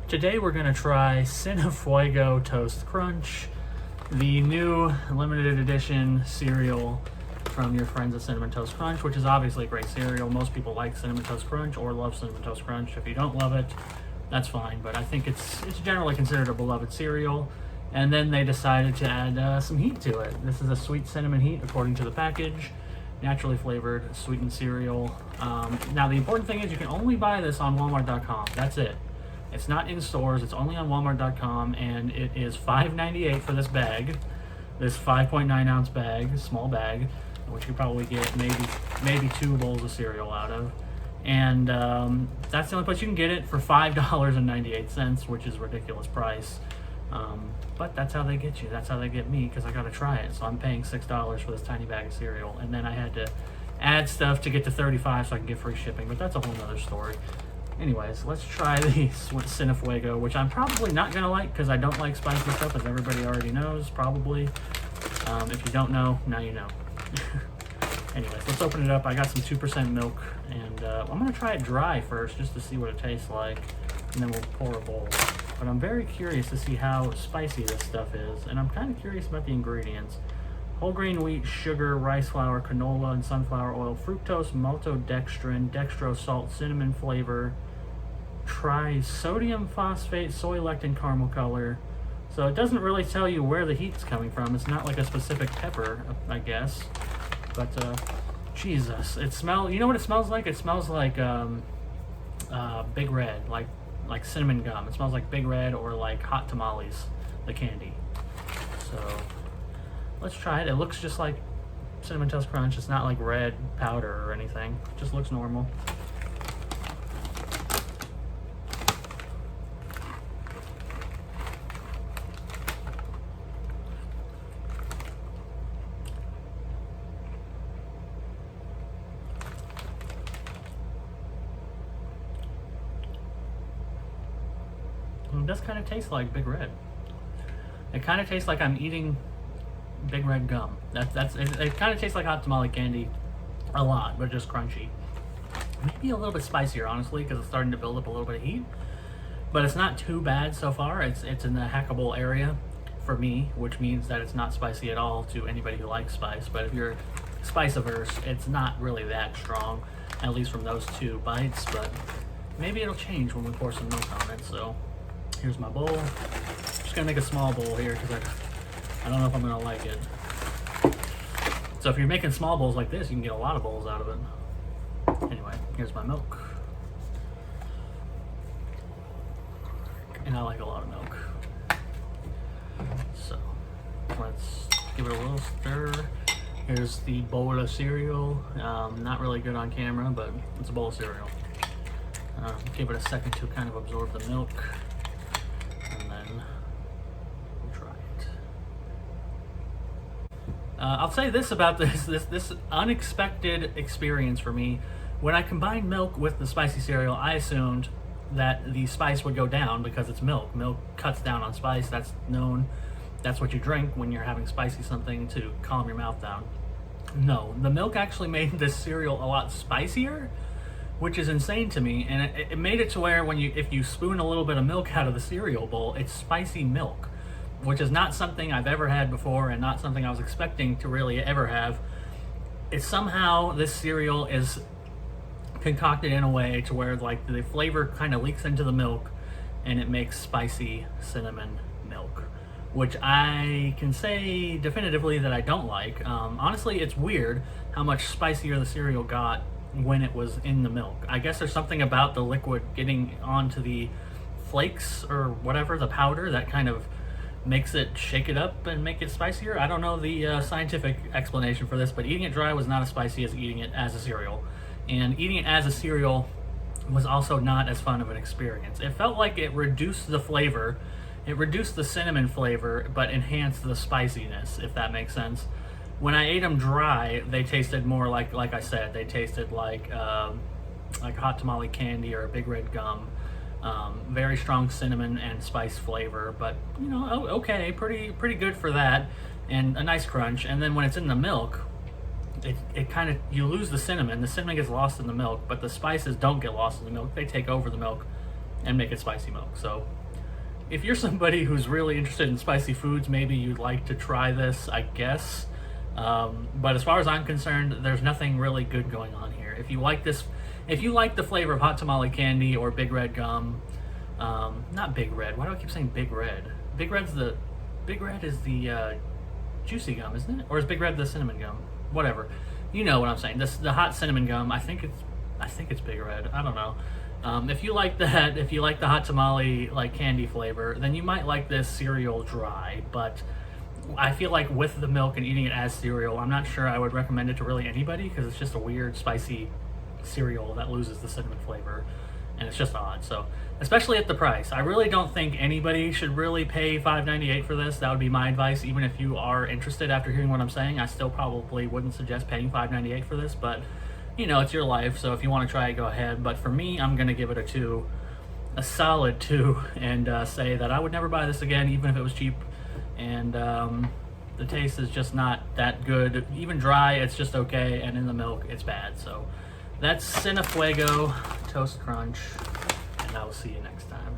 Today we're going to try CinnaFuego Toast Crunch, the new limited edition cereal from your friends at Cinnamon Toast Crunch, which is obviously a great cereal. Most people like Cinnamon Toast Crunch or love Cinnamon Toast Crunch. If you don't love it, that's fine, but I think it's generally considered a beloved cereal. And then they decided to add some heat to it. This is a sweet cinnamon heat according to the package. Naturally flavored, sweetened cereal. Now the important thing is you can only buy this on Walmart.com. That's it. It's not in stores, it's only on Walmart.com, and it is $5.98 for this bag. This 5.9 ounce bag, small bag, which you probably get maybe 2 bowls of cereal out of. And that's the only place you can get it for $5.98, which is a ridiculous price. But that's how they get you. That's how they get me, because I gotta try it. So I'm paying $6 for this tiny bag of cereal, and then I had to add stuff to get to $35 so I can get free shipping, but that's a whole nother story. Anyways, let's try these with CinnaFuego, which I'm probably not gonna like because I don't like spicy stuff, as everybody already knows, probably. If you don't know, now you know. Anyways, let's open it up. I got some 2% milk, and I'm gonna try it dry first just to see what it tastes like, and then we'll pour a bowl. But I'm very curious to see how spicy this stuff is, and I'm kind of curious about the ingredients. Whole grain wheat, sugar, rice flour, canola, and sunflower oil, fructose, maltodextrin, dextrose, salt, cinnamon flavor, trisodium phosphate, soy lectin, caramel color. So it doesn't really tell you where the heat's coming from. It's not like a specific pepper, I guess. But Jesus, it smells. You know what it smells like? It smells like Big Red, like cinnamon gum. It smells like Big Red or like Hot Tamales, the candy. So let's try it. It looks just like Cinnamon Toast Crunch. It's not like red powder or anything. It just looks normal. It does kind of taste like Big Red. It kind of tastes like I'm eating Big Red gum. It kind of tastes like hot tamale candy a lot, but just crunchy. Maybe a little bit spicier, honestly, because it's starting to build up a little bit of heat. But it's not too bad so far. It's in the hackable area for me, which means that it's not spicy at all to anybody who likes spice. But if you're spice averse, it's not really that strong, at least from those 2 bites. But maybe it'll change when we pour some milk on it. So here's my bowl. I'm just gonna make a small bowl here because I don't know if I'm gonna like it. So if you're making small bowls like this, you can get a lot of bowls out of it. Anyway, here's my milk. And I like a lot of milk. So let's give it a little stir. Here's the bowl of cereal. Not really good on camera, but it's a bowl of cereal. Give it a second to kind of absorb the milk. And then try it. I'll say this about this unexpected experience for me. When I combined milk with the spicy cereal, I assumed that the spice would go down because it's milk. Milk cuts down on spice. That's known. That's what you drink when you're having spicy something to calm your mouth down. No, the milk actually made this cereal a lot spicier, which is insane to me, and it made it to where if you spoon a little bit of milk out of the cereal bowl, it's spicy milk, which is not something I've ever had before and not something I was expecting to really ever have. It's somehow this cereal is concocted in a way to where like the flavor kind of leaks into the milk and it makes spicy cinnamon milk, which I can say definitively that I don't like. Honestly, it's weird how much spicier the cereal got when it was in the milk. I guess there's something about the liquid getting onto the flakes or whatever, the powder, that kind of makes it shake it up and make it spicier. I don't know the scientific explanation for this, but eating it dry was not as spicy as eating it as a cereal. And eating it as a cereal was also not as fun of an experience. It felt like it reduced the flavor. It reduced the cinnamon flavor, but enhanced the spiciness, if that makes sense. When I ate them dry, they tasted more like I said, they tasted like hot tamale candy or Big Red gum. Very strong cinnamon and spice flavor, but you know, okay, pretty good for that, and a nice crunch. And then when it's in the milk, it kind of, you lose the cinnamon. The cinnamon gets lost in the milk, but the spices don't get lost in the milk. They take over the milk and make it spicy milk. So if you're somebody who's really interested in spicy foods, maybe you'd like to try this, I guess. But as far as I'm concerned, there's nothing really good going on here. If you like this, if you like the flavor of hot tamale candy or Big Red gum, not Big Red. Why do I keep saying Big Red? Big Red is the juicy gum, isn't it? Or is Big Red the cinnamon gum? Whatever. You know what I'm saying. The hot cinnamon gum. I think it's Big Red. I don't know. If you like that, if you like the hot tamale like candy flavor, then you might like this cereal dry. But I feel like with the milk and eating it as cereal, I'm not sure I would recommend it to really anybody because it's just a weird spicy cereal that loses the cinnamon flavor, and it's just odd. So especially at the price, I really don't think anybody should really pay $5.98 for this. That would be my advice. Even if you are interested after hearing what I'm saying, I still probably wouldn't suggest paying $5.98 for this, but you know, it's your life, so if you want to try it, go ahead. But for me, I'm going to give it a 2, a solid 2, and say that I would never buy this again, even if it was cheap. And the taste is just not that good. Even dry, it's just okay, and in the milk, it's bad. So that's CinnaFuego Toast Crunch, and I will see you next time.